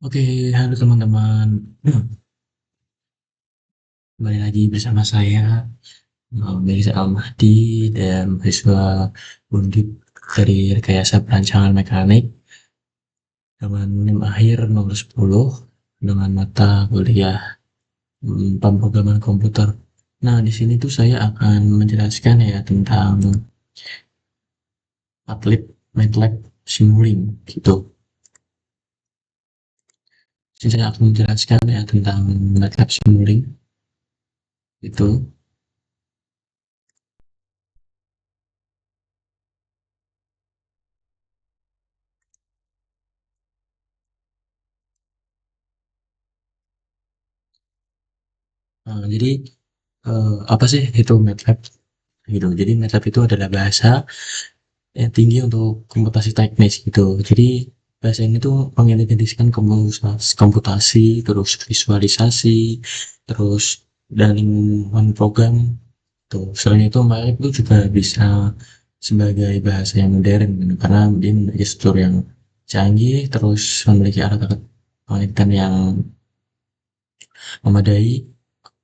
Oke, halo teman-teman. Kembali lagi bersama saya, Mirza Almahdi, dan mahasiswa Undip dari Rekayasa Perancangan Mekanik dengan NIM akhir nomor 10 dengan mata kuliah pemrograman komputer. Nah, di sini tuh saya akan menjelaskan ya tentang MATLAB Simulink gitu. Di sini saya akan menjelaskan ya tentang MATLAB Simulink itu. Jadi apa sih itu MATLAB gitu. Jadi MATLAB itu adalah bahasa yang tinggi untuk komputasi teknis gitu. Jadi bahasa ini tuh mengintegrasikan komputasi, terus visualisasi, terus dan program tuh. Selain itu MATLAB itu juga bisa sebagai bahasa yang modern gitu, karena dia memiliki struktur yang canggih, terus memiliki alat-alat penelitian yang memadai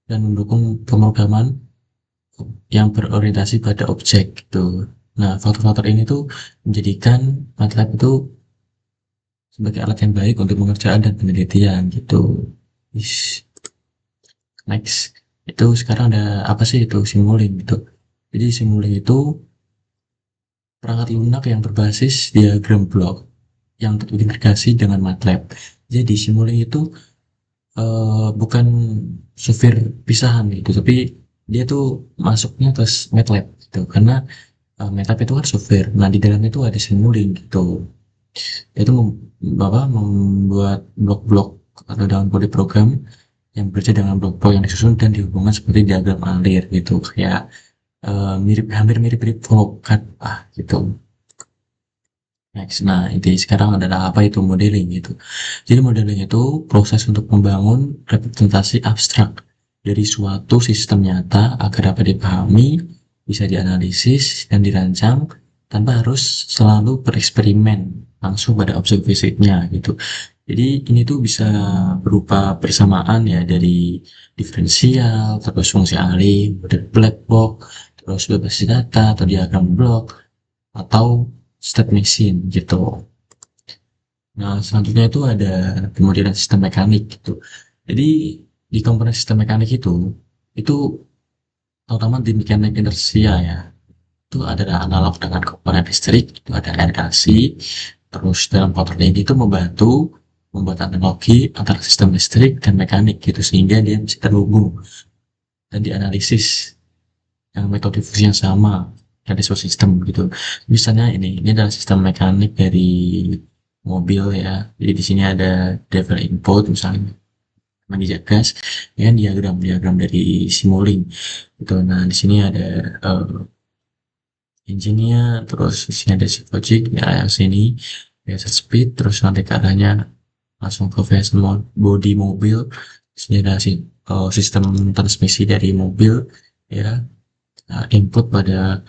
dan mendukung pemrograman yang berorientasi pada objek gitu. Nah, faktor-faktor ini tuh menjadikan MATLAB itu sebagai alat yang baik untuk pengerjaan dan penelitian gitu. Next, itu sekarang ada apa sih itu Simulink gitu. Jadi Simulink itu perangkat lunak yang berbasis diagram blok yang terintegrasi dengan MATLAB. Jadi Simulink itu bukan software pisahan gitu, tapi dia tuh masuknya ke MATLAB gitu, karena MATLAB itu kan software. Nah, di dalamnya itu ada Simulink gitu. Itu membuat blok-blok atau dalam kode program yang bekerja dengan blok-blok yang disusun dan dihubungkan seperti diagram alir gitu, kayak hampir mirip-mirip flow gitu. Next, nah ini sekarang adalah apa itu modeling gitu. Jadi modeling itu proses untuk membangun representasi abstrak dari suatu sistem nyata agar dapat dipahami, bisa dianalisis dan dirancang tanpa harus selalu bereksperimen langsung pada objek fisiknya gitu. Jadi ini tuh bisa berupa persamaan ya dari diferensial, terus fungsi alih, model black box, terus bebas data atau diagram blok, atau state machine gitu. Nah, selanjutnya itu ada pemodelan sistem mekanik gitu. Jadi di komponen sistem mekanik itu terutama di mekanik inersia ya. Itu adalah analog dengan komponen listrik, itu ada air kasih. Terus dalam kontrol ini itu membantu membuat analogi antara sistem listrik dan mekanik gitu, sehingga dia bisa terhubung dan dianalisis yang metode fungsi yang sama dari suatu sistem gitu. Misalnya ini adalah sistem mekanik dari mobil ya. Jadi di sini ada driver input misalnya menginjak gas, ya diagram dari Simulink gitu. Nah, di sini ada engine-nya, terus di sini ada shift logic, ya yang sini biasa speed, terus nanti ke arahnya langsung ke vessel body mobil. Di sini ada sistem transmisi dari mobil ya. Nah, input pada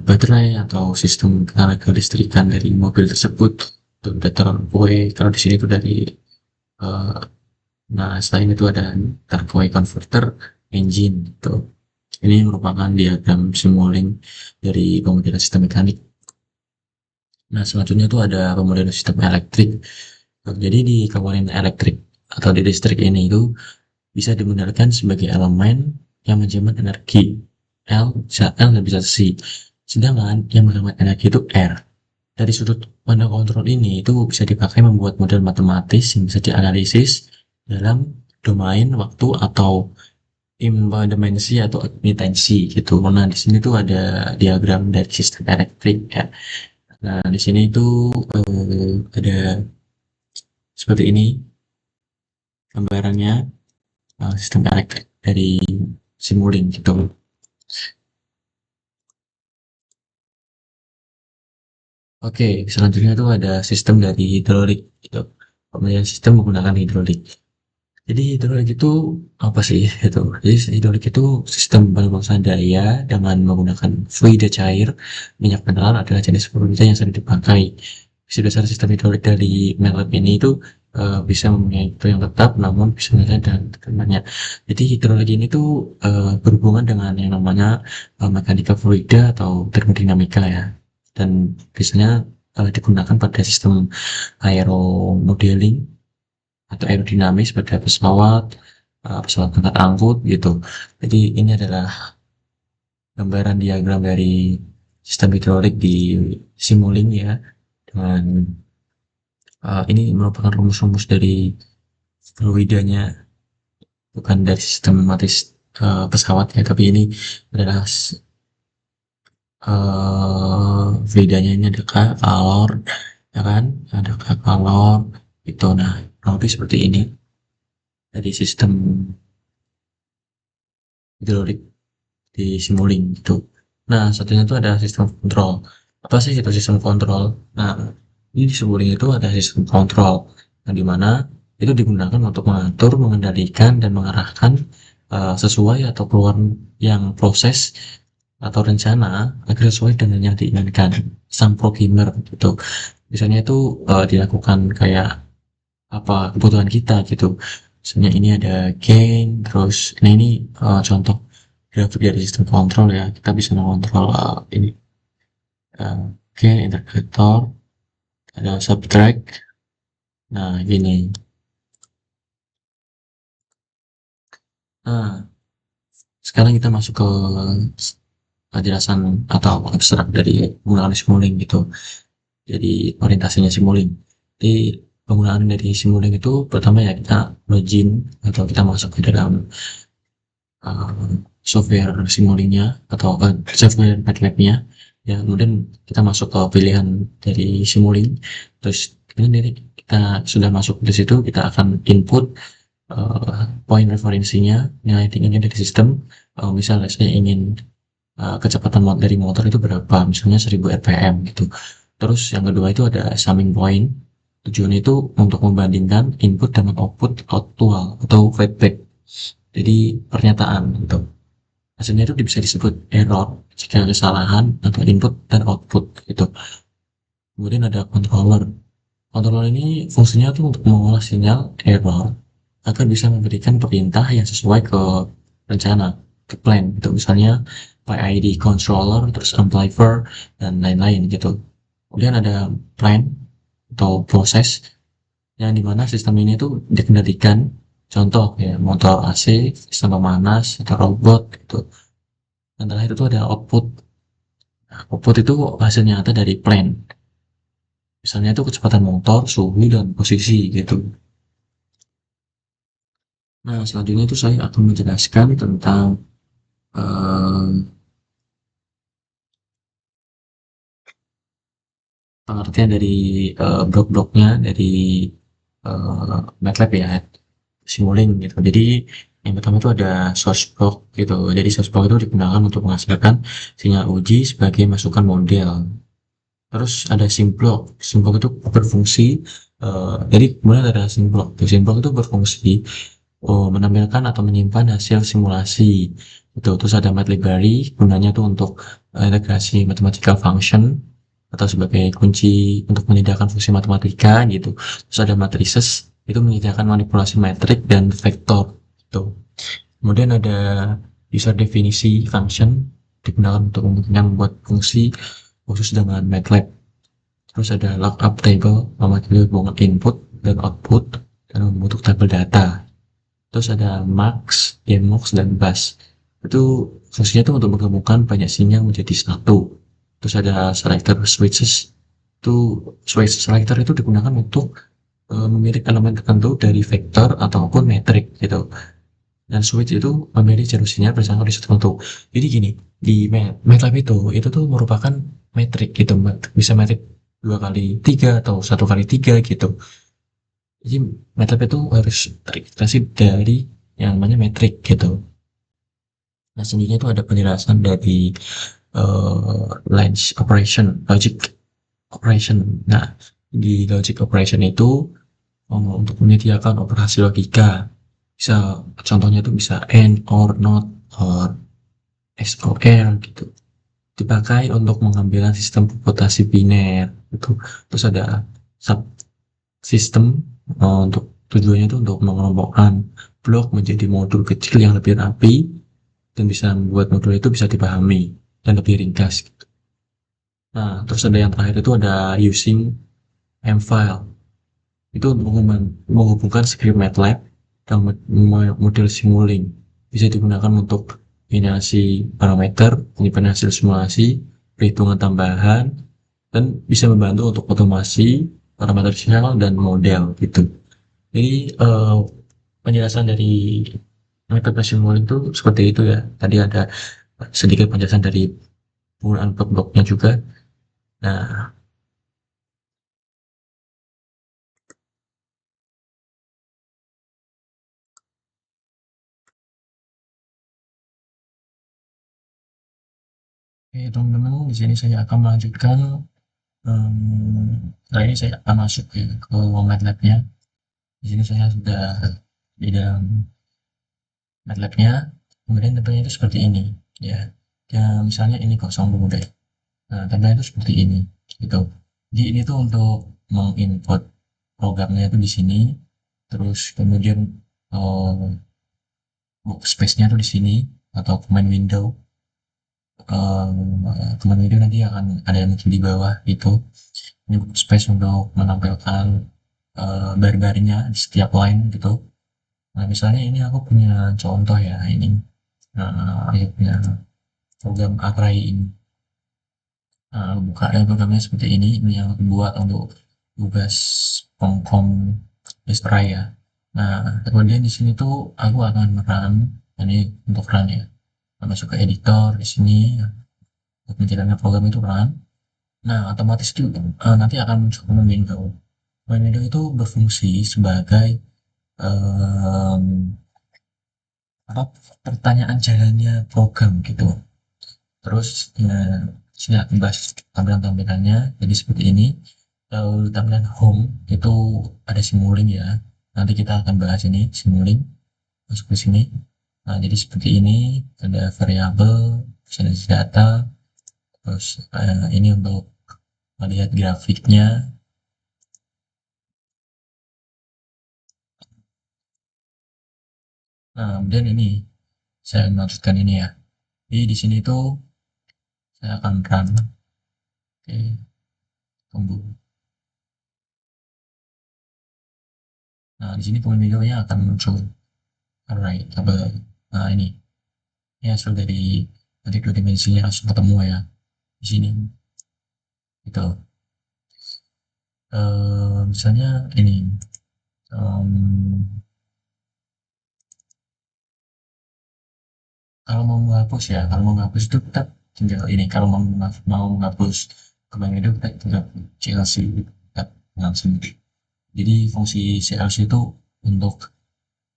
baterai atau sistem tenaga listrikan dari mobil tersebut itu udah terbuai. Kalau di sini itu dari uh, nah selain itu ada terbuai converter engine gitu. Ini merupakan diagram Simulink dari pemodelan sistem mekanik. Nah, selanjutnya itu ada pemodelan sistem elektrik. Jadi di komponen elektrik atau di listrik ini itu bisa dimodelkan sebagai elemen yang menjamin energi L, bisa L dan bisa C. Sedangkan yang menghemat energi itu R. Dari sudut pandang kontrol ini itu bisa dipakai membuat model matematis yang bisa dianalisis dalam domain waktu atau dimensi atau intensi gitu. Nah, di sini tuh ada diagram dari sistem elektrik ya. Nah, di sini itu ada seperti ini gambarannya, sistem elektrik dari Simulink gitu. Oke, selanjutnya itu ada sistem dari hidrolik gitu. Pemilihan sistem menggunakan hidrolik. Jadi hidrolik itu apa sih itu? Jadi hidrolik itu sistem penelusuran daya dengan menggunakan fluida cair. Minyak mineral adalah jenis fluida yang sering dipakai. Isi dasar sistem hidrolik dari MATLAB ini itu bisa mempunyai itu yang tetap namun bisa saja dan tekanannya. Jadi hidrolik ini tuh berhubungan dengan yang namanya mekanika fluida atau termodinamika ya. Dan biasanya digunakan pada sistem aeromodeling atau aerodinamis pada pesawat, pesawat angkat angkut gitu. Jadi ini adalah gambaran diagram dari sistem hidrolik di Simulink ya. Dan ini merupakan rumus-rumus dari fluidanya, bukan dari sistematis pesawat ya, tapi ini adalah fluidanya ini ada kalor, ya kan? Ada kalor itu. Nah, kurang lebih seperti ini dari sistem hidrolik di Simulink gitu. Nah, satunya itu ada sistem kontrol. Apa sih itu sistem kontrol? Nah, ini di Simulink itu ada sistem kontrol, yang dimana itu digunakan untuk mengatur, mengendalikan, dan mengarahkan sesuai atau keluar yang proses atau rencana agar sesuai dengan yang diinginkan sang programmer gitu. Misalnya itu dilakukan kayak apa kebutuhan kita gitu. Misalnya ini ada gain, terus nah ini contoh grafik dari sistem kontrol ya. Kita bisa mengontrol ini gain, integrator, ada subtract. Nah, gini. Nah, sekarang kita masuk ke penjelasan atau abstrak dari penggunaan Simulink gitu. Jadi orientasinya Simulink. Jadi penggunaan dari Simulink itu pertama ya kita login atau kita masuk ke dalam software Simulink-nya atau software MATLAB-nya ya, kemudian kita masuk ke pilihan dari Simulink, terus ini kita sudah masuk di situ kita akan input poin referensinya, nilai tingginya dari sistem. Misalnya saya ingin kecepatan dari motor itu berapa, misalnya 1000 rpm gitu. Terus yang kedua itu ada summing point, tujuannya itu untuk membandingkan input dengan output aktual atau feedback, jadi pernyataan gitu. Hasilnya itu bisa disebut error jika kesalahan atau input dan output gitu. Kemudian ada controller. Controller ini fungsinya tuh untuk mengolah sinyal error agar bisa memberikan perintah yang sesuai ke rencana, ke plan gitu. Misalnya PID controller, terus amplifier, dan lain-lain gitu. Kemudian ada plan atau proses yang dimana sistem ini tuh dikendalikan, contoh ya motor AC, sistem pemanas, atau robot gitu. Dan terakhir itu ada output. Nah, output itu hasil nyata dari plan. Misalnya itu kecepatan motor, suhu, dan posisi gitu. Nah, selanjutnya itu saya akan menjelaskan tentang eh, pengertian dari blok-bloknya dari MATLAB ya, Simulink gitu. Jadi yang pertama itu ada source block gitu. Jadi source block itu digunakan untuk menghasilkan sinyal uji sebagai masukan model. Terus ada symblock. Symblock itu berfungsi, jadi kemudian ada symblock. Symblock itu berfungsi menampilkan atau menyimpan hasil simulasi. Itu terus ada math library, gunanya tuh untuk integrasi mathematical function atau sebagai kunci untuk menyediakan fungsi matematika gitu. Terus ada matrices, itu menyediakan manipulasi metrik dan vektor gitu. Kemudian ada user definisi function, digunakan untuk membuat fungsi khusus dengan MATLAB. Terus ada lookup table, memanggil hubungan input dan output dan membentuk tabel data. Terus ada max, dmox, dan bus. Itu fungsinya itu untuk menggabungkan banyak sinyal menjadi satu. Terus ada selector switches. Itu switch selector itu digunakan untuk memilih elemen tertentu dari vektor ataupun metrik gitu. Dan switch itu memilih jalur sinyal bersama di tertentu. Jadi gini, di MATLAB itu tuh merupakan metrik gitu, bisa metrik 2 kali 3 atau 1 kali 3 gitu. Jadi MATLAB itu harus terintegrasi dari yang namanya metrik gitu. Nah, selanjutnya itu ada penjelasan dari logic operation. Nah, di logic operation itu untuk menyediakan operasi logika. Bisa contohnya itu bisa and, or, not, or XOR gitu. Dipakai untuk mengambil sistem komputasi biner gitu. Terus ada subsystem untuk tujuannya itu untuk mengelompokkan blok menjadi modul kecil yang lebih rapi dan bisa membuat modul itu bisa dipahami dan lebih ringkas. Nah, terus ada yang terakhir itu ada using M-file. Itu untuk menghubungkan script MATLAB dan model Simulink. Bisa digunakan untuk kombinasi parameter, penyimpan hasil simulasi, perhitungan tambahan, dan bisa membantu untuk otomasi parameter sel dan model gitu. Jadi penjelasan dari metode Simulink itu seperti itu ya. Tadi ada sedikit penjelasan dari penggunaan blok-bloknya juga. Nah, oke teman-teman, di sini saya akan melanjutkan. Kali ini saya akan masuk ya ke MATLAB-nya. Di sini saya sudah di dalam MATLAB-nya. Kemudian tampilnya itu seperti ini, ya. Ya, misalnya ini kosong dulu deh. Nah, tampilnya itu seperti ini, gitu. Jadi ini tuh untuk menginput programnya itu di sini, terus kemudian eh, workspace-nya tuh di sini atau command window. Command window nanti akan ada yang muncul di bawah itu. Ini workspace untuk menampilkan bar-barnya di setiap line gitu. Nah, misalnya ini aku punya contoh ya, ini aku punya program Array ini. Buka ya programnya seperti ini yang aku buat untuk tugas Pom-Pom Array ya. Nah, kemudian di sini tuh aku akan run, ini untuk run ya. Masuk ke editor di sini, untuk menjalankan program itu run. Nah, otomatis itu nanti akan muncul command window. Command window itu berfungsi sebagai em, apa pertanyaan jalannya program gitu. Terus ya, sini akan bahas tampilan-tampilannya. Jadi seperti ini. Lalu tampilan home itu ada Simulink ya. Nanti kita akan bahas ini Simulink masuk ke sini. Nah, jadi seperti ini ada variabel, ada data, terus ini untuk melihat grafiknya. Nah, kemudian ini saya lanjutkan ini ya. Jadi di sini tuh saya akan run. Oke, tunggu. Nah, di sini pemain videonya akan muncul array tabel. Nah, ini hasil dari dua dimensinya langsung ketemu ya di sini. Itu misalnya ini em, kalau mau menghapus ya, kalau mau menghapus itu kita tinggal ini. Kalau mau menghapus command window kita tinggal CLC kita langsung. Jadi fungsi CLC itu untuk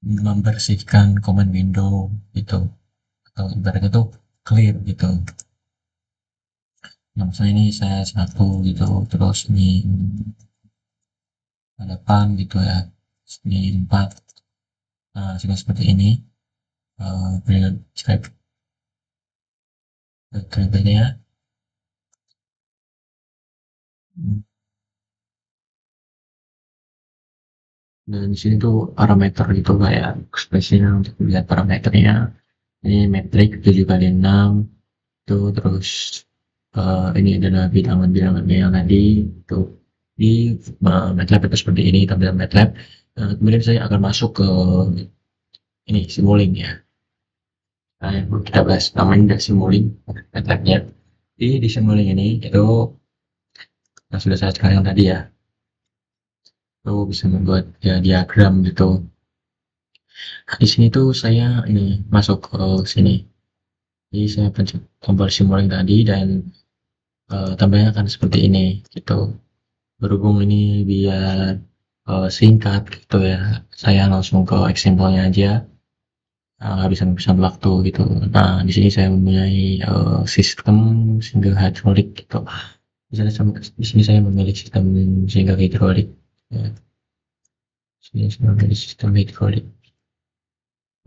membersihkan command window gitu, atau ibaratnya tuh clear gitu. Nah, misalnya ini saya satu gitu, terus ini 8 gitu ya, ini 4. Nah, jika seperti ini, describe kriteria. Dan di sini tuh parameter gitu kayak ekspresinya untuk melihat parameternya. Ini metrik 7 kali 6 tuh, terus ini adalah bilangan-bilangannya yang tadi tuh di MATLAB itu seperti ini tampilan MATLAB. Kemudian saya akan masuk ke ini Simulink ya. Nah, yang kita bahas namanya dari Simulink MATLAB-nya. Di Simulink ini itu yang sudah saya sekarang tadi ya, itu bisa membuat ya diagram gitu. Nah, di sini tuh saya ini masuk ke sini. Jadi saya pencet tombol Simulink tadi dan tampilnya akan seperti ini gitu. Berhubung ini biar singkat gitu ya, saya langsung ke example-nya aja, habisan waktu gitu. Nah, di sini saya mempunyai sistem single hydraulic gitu. Di sini saya memilih sistem single hydraulic. Ya, sini saya memilih sistem hydraulic.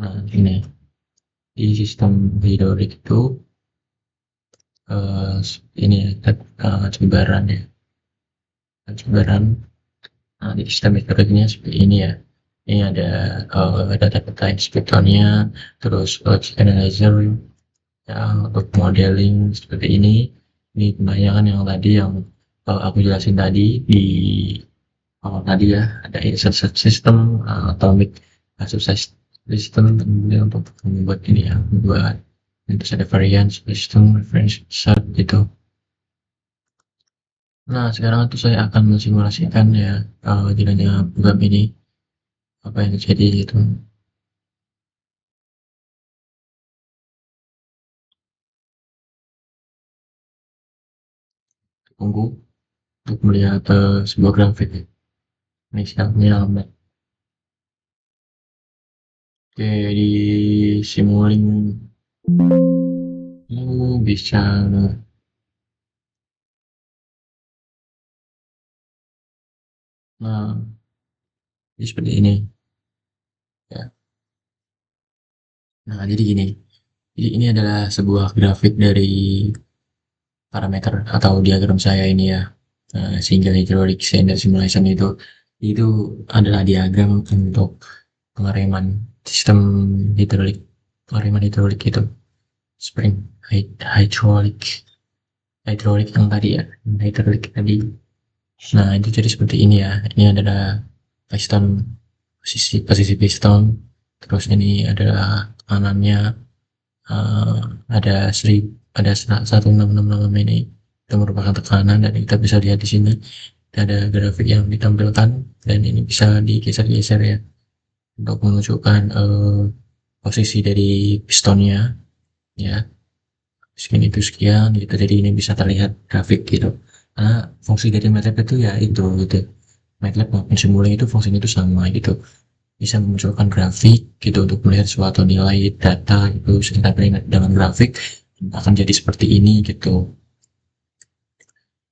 Nah, ini di sistem hydraulic itu ini ya, sebaran ya, sebaran. Nah, jadi sistem metodologinya seperti ini ya. Ini ada data-data inspektornya, terus logic analyzer, ya, untuk modeling seperti ini. Ini kebanyakan yang tadi yang aku jelasin tadi di awal tadi ya, ada insertion system, atomic association system, kemudian untuk membuat ini ya, membuat terus ada variance system, reference set gitu. Nah, sekarang itu saya akan mensimulasikan ya, jalannya program ini, apa yang terjadi gitu. Tunggu untuk melihat sebuah grafik. Ini siapnya lambat. Oke, di simuling bisa, nah, jadi seperti ini ya. Nah, jadi gini. Jadi ini adalah sebuah grafik dari parameter atau diagram saya ini ya. Sehingga hydraulic cylinder simulation itu adalah diagram untuk pengereman sistem hidrolik, pengereman hidrolik itu spring hydraulic hydraulic yang tadi ya, hidrolik tadi. Nah, itu jadi seperti ini ya. Ini adalah piston, posisi piston. Terus ini adalah kanannya, eh, ada ada 1666 ini. Itu merupakan tekanan dan kita bisa lihat di sini ada grafik yang ditampilkan dan ini bisa digeser-geser ya untuk menunjukkan posisi dari pistonnya ya. Sekian itu sekian gitu, jadi ini bisa terlihat grafik gitu, karena fungsi dari MATLAB itu ya itu gitu. MATLAB maupun Simulink itu fungsinya itu sama gitu, bisa memunculkan grafik gitu untuk melihat suatu nilai data itu sekitar dengan grafik akan jadi seperti ini gitu.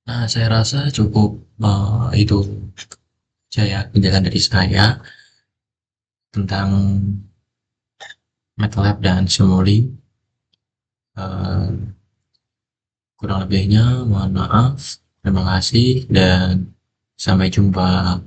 Nah, saya rasa cukup itu aja ya penjelasan dari saya tentang MATLAB dan Simulink. Eh, Kurang lebihnya mohon maaf. Terima kasih dan sampai jumpa.